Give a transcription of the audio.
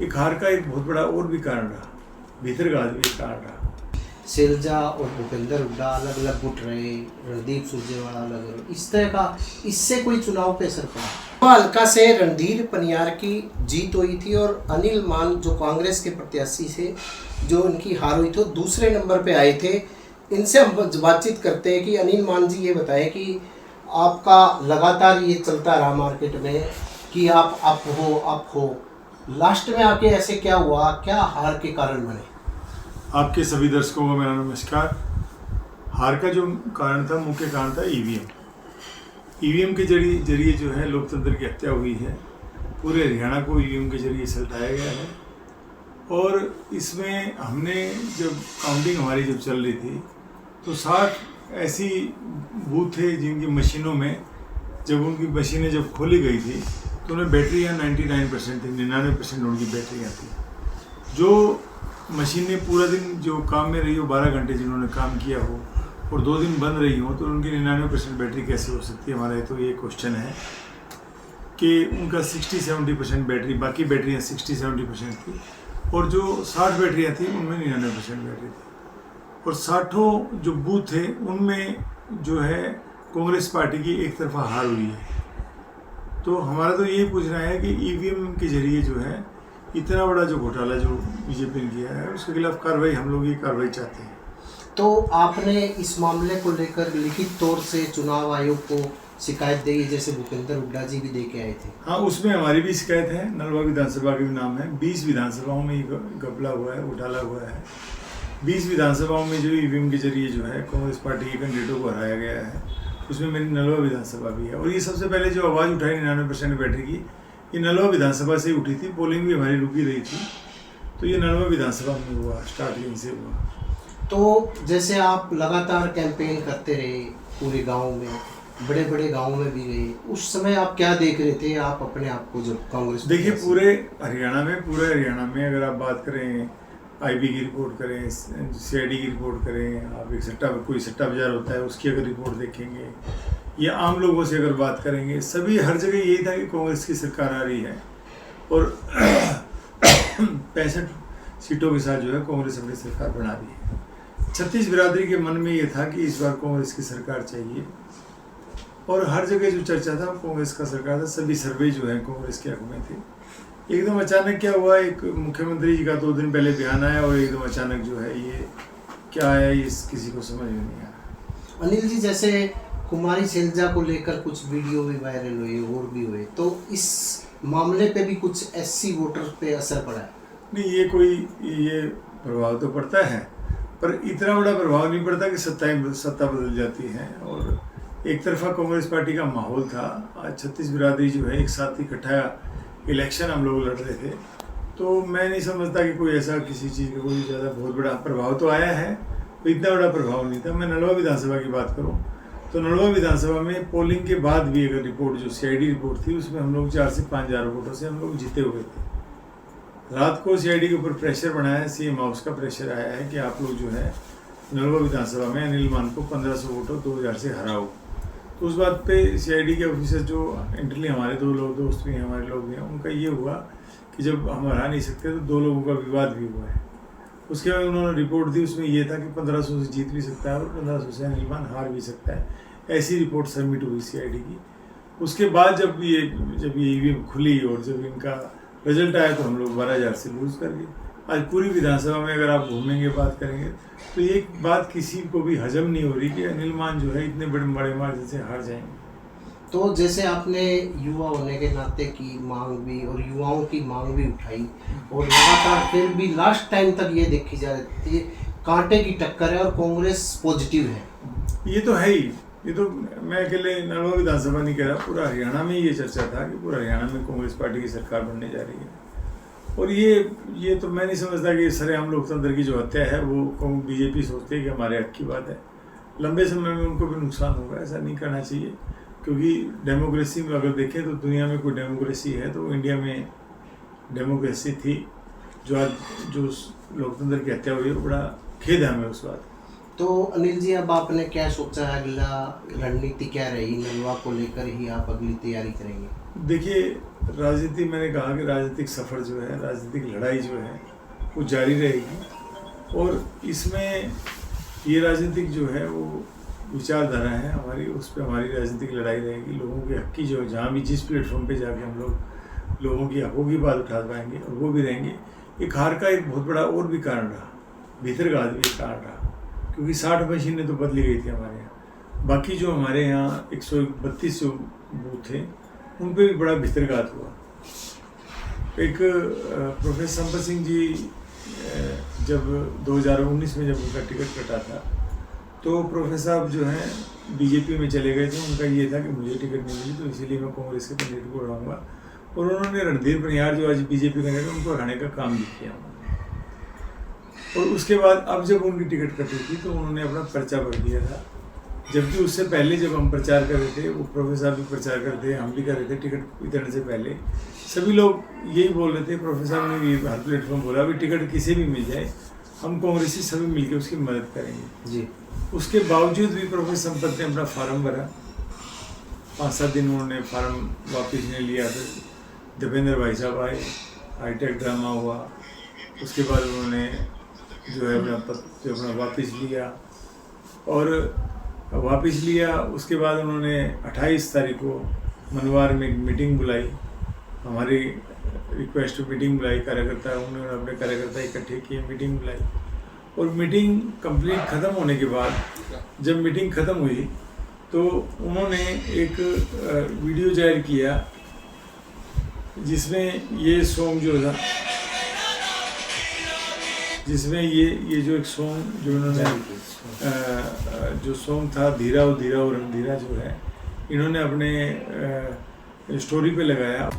एक हार का एक बहुत बड़ा और भी कारण रहा, भीतर का भी एक कारण रहा। शैलजा और भूपेंद्र हुड्डा अलग अलग गुट रहे, रणदीप सुरजेवाला अलग अलग, इस तरह का इससे कोई चुनाव पे असर पड़ा? हल्का से रणधीर पनियार की जीत हुई थी और अनिल मान जो कांग्रेस के प्रत्याशी थे, जो इनकी हार हुई थी, दूसरे नंबर पे आए थे। इनसे हम बातचीत करते हैं कि अनिल मान जी ये बताएं कि आपका लगातार ये चलता रहा मार्केट में कि आप अप हो, लास्ट में आके ऐसे क्या हुआ, क्या हार के कारण बने? आपके सभी दर्शकों को मेरा नमस्कार। हार का जो कारण था, मुख्य कारण था ईवीएम के जरिए जो है लोकतंत्र की हत्या हुई है। पूरे हरियाणा को ईवीएम के जरिए सलटाया गया है। और इसमें हमने जब काउंटिंग हमारी जब चल रही थी तो 60 ऐसी बूथ थे जिनकी मशीनों में, जब उनकी मशीनें जब खोली गई थी तो उन्हें बैटरियाँ 99% थी, 99% उनकी बैटरियाँ थी। जो मशीनें पूरा दिन जो काम में रही हो, 12 घंटे जिन्होंने काम किया हो और 2 दिन बंद रही हो, तो उनकी 99% बैटरी कैसे हो सकती है? हमारा तो ये क्वेश्चन है कि उनका 60-70% बैटरी, बाकी बैटरियाँ 60-70% थी और जो 60 बैटरियाँ थी उनमें 99% बैटरी थी। और 60 जो बूथ थे उनमें जो है कांग्रेस पार्टी की एक तरफा हार हुई है। तो हमारा तो यही पूछना है कि ईवीएम के जरिए जो है इतना बड़ा जो घोटाला जो बीजेपी ने किया है, उसके खिलाफ कार्रवाई, हम लोग ये कार्रवाई चाहते हैं। तो आपने इस मामले को लेकर लिखित तौर से चुनाव आयोग को शिकायत दी, जैसे भूपेंद्र हुड्डा जी भी दे के आए थे? हाँ, उसमें हमारी भी शिकायत है। नलवा विधानसभा के भी नाम है। 20 विधानसभाओं में ये घपला हुआ है, घोटाला हुआ है। 20 विधानसभाओं में जो ईवीएम के जरिए जो है कांग्रेस पार्टी के कैंडिडेटों को हराया गया है, उसमें मेरी नलवा विधानसभा भी है। और ये सबसे पहले जो आवाज़ उठाई 99% बैटरी की, ये नलवा विधानसभा से उठी थी। पोलिंग भी हमारी रुकी रही थी, तो ये नलवा विधानसभा में हुआ, स्टार्टिंग से हुआ। तो जैसे आप लगातार कैंपेन करते रहे पूरे गांव में, बड़े बड़े गांव में भी गए, उस समय आप क्या देख रहे थे आप अपने आप को जब कांग्रेस? देखिए, पूरे हरियाणा में अगर आप बात करें, आईबी की रिपोर्ट करें, सीआईडी की रिपोर्ट करें, आप एक कोई सट्टा बाजार होता है उसकी अगर रिपोर्ट देखेंगे, या आम लोगों से अगर बात करेंगे, सभी हर जगह यही था कि कांग्रेस की सरकार आ रही है और 65 सीटों के साथ जो है कांग्रेस अपनी सरकार बना रही है। 36 बिरादरी के मन में ये था कि इस बार कांग्रेस की सरकार चाहिए और हर जगह जो चर्चा था कांग्रेस का सरकार था। सभी सर्वे जो है कांग्रेस के हक में थे। एकदम अचानक क्या हुआ, एक मुख्यमंत्री जी का 2 दिन पहले बयान आया और एकदम अचानक जो है ये क्या आया, ये किसी को समझ में नहीं आया। अनिल जी, जैसे कुमारी शैलजा को लेकर कुछ वीडियो भी वायरल हुए और भी हुए, तो इस मामले पे भी कुछ एससी वोटर पे असर पड़ा है? नहीं, ये प्रभाव तो पड़ता है, पर इतना बड़ा प्रभाव नहीं पड़ता कि सत्ता बदल जाती है। और एक तरफा कांग्रेस पार्टी का माहौल था। आज 36 बिरादरी जो है एक साथ इकट्ठा इलेक्शन हम लोग लड़ रहे थे, तो मैं नहीं समझता कि कोई ऐसा किसी चीज़ का कोई ज़्यादा बहुत बड़ा प्रभाव तो आया है, तो इतना बड़ा प्रभाव नहीं था। मैं नलवा विधानसभा की बात करूं तो नलवा विधानसभा में पोलिंग के बाद भी अगर रिपोर्ट जो सीआईडी रिपोर्ट थी, उसमें हम लोग 4 से 5 हज़ार वोटों से हम लोग जीते हुए थे। रात को सीआईडी के ऊपर प्रेशर बनाया, सीएम हाउस का प्रेशर आया है कि आप लोग जो है नलवा विधानसभा में अनिल मान को 1500 वोटों 2000 से हराओ। तो उस बात पे सीआईडी के ऑफिसर जो इंटरली हमारे 2 लोग दोस्त भी हैं, हमारे लोग भी हैं, उनका ये हुआ कि जब हम हरा नहीं सकते तो 2 लोगों का विवाद भी हुआ है। उसके बाद उन्होंने रिपोर्ट दी, उसमें ये था कि 1500 से जीत भी सकता है और 1500 से अनिल मान हार भी सकता है। ऐसी रिपोर्ट सबमिट हुई सीआईडी की। उसके बाद जब ये ईवीएम खुली और जब इनका रिजल्ट आया तो हम लोग 12,000 से लूज़ कर गए। आज पूरी विधानसभा में अगर आप घूमेंगे, बात करेंगे, तो ये बात किसी को भी हजम नहीं हो रही कि अनिल मान जो है इतने बड़े मार्जिन से हार जाएंगे। तो जैसे आपने युवा होने के नाते की मांग भी और युवाओं की मांग भी उठाई और लगातार फिर भी लास्ट टाइम तक ये देखी जा रही थी कांटे की टक्कर है और कांग्रेस पॉजिटिव है। ये तो है ही। ये तो मैं अकेले नलवा विधानसभा नहीं कह रहा, पूरा हरियाणा में ये चर्चा था कि पूरा हरियाणा में कांग्रेस पार्टी की सरकार बनने जा रही है। और ये तो मैं नहीं समझता कि सरेआम लोकतंत्र की जो हत्या है वो बीजेपी सोचती है कि हमारे हक की बात है। लंबे समय में उनको भी नुकसान होगा, ऐसा नहीं करना चाहिए। क्योंकि डेमोक्रेसी में अगर देखें तो दुनिया में कोई डेमोक्रेसी है तो इंडिया में डेमोक्रेसी थी। जो आज जो लोकतंत्र की हत्या हुई है, बड़ा खेद है हमें उस बात। तो अनिल जी, अब आपने क्या सोचा है, अगला रणनीति क्या रहेगी? नलवा को लेकर ही आप अगली तैयारी करेंगे? देखिए, राजनीति, मैंने कहा कि राजनीतिक सफ़र जो है, राजनीतिक लड़ाई जो है वो जारी रहेगी। और इसमें ये राजनीतिक जो है वो विचारधारा है हमारी, उस पर हमारी राजनीतिक लड़ाई रहेगी। लोगों के हक की जो जहाँ भी जिस प्लेटफॉर्म पे जाके हम लोग लोगों की हकों की बात उठा पाएंगे और वो भी रहेंगे। एक हार का एक बहुत बड़ा और भी कारण रहा, भीतर का भी एक कारण रहा, क्योंकि 60 मशीनें तो बदली गई थी हमारे यहाँ। बाकी जो हमारे यहाँ 132 जो बूथ थे उन पर भी बड़ा भीतरघात हुआ। एक प्रोफेसर संपत सिंह जी जब 2019 में जब उनका टिकट कटा था तो प्रोफेसर साहब जो हैं बीजेपी में चले गए थे। उनका ये था कि मुझे टिकट नहीं मिली तो इसीलिए मैं कांग्रेस के कैंडिडेट को हराऊंगा। और उन्होंने रणधीर पनियार जो आज बीजेपी कैंडिडेट उनको हराने का काम भी किया उन्होंने। और उसके बाद अब जब उनकी टिकट कटी थी तो उन्होंने अपना पर्चा भर दिया था, जबकि उससे पहले जब हम प्रचार कर रहे थे, वो प्रोफेसर साहब भी प्रचार कर रहे थे, हम भी कर रहे थे, टिकट वितरण से पहले सभी लोग यही बोल रहे थे। प्रोफेसर साहब ने भी हर प्लेटफॉर्म बोला भी टिकट किसी भी मिल जाए हम कांग्रेसी सभी मिलकर उसकी मदद करेंगे जी। उसके बावजूद भी प्रोफेसर संपत ने अपना फार्म भरा, 5-7 दिन उन्होंने फार्म वापस नहीं लिया। फिर दीपेंद्र भाई साहब आए, हाईटेक ड्रामा हुआ, उसके बाद उन्होंने जो है अपना वापस लिया। और वापस लिया उसके बाद उन्होंने 28 तारीख को मनवार में एक मीटिंग बुलाई, हमारी रिक्वेस्ट मीटिंग बुलाई कार्यकर्ता, उन्होंने अपने कार्यकर्ता इकट्ठे किए, मीटिंग बुलाई। और मीटिंग कंप्लीट ख़त्म होने के बाद जब मीटिंग ख़त्म हुई तो उन्होंने एक वीडियो जाहिर किया जिसमें ये सॉन्ग जो था, जिसमें ये जो एक सॉन्ग जो इन्होंने जो सॉन्ग था धीरा और रणधीरा जो है, इन्होंने अपने स्टोरी पे लगाया।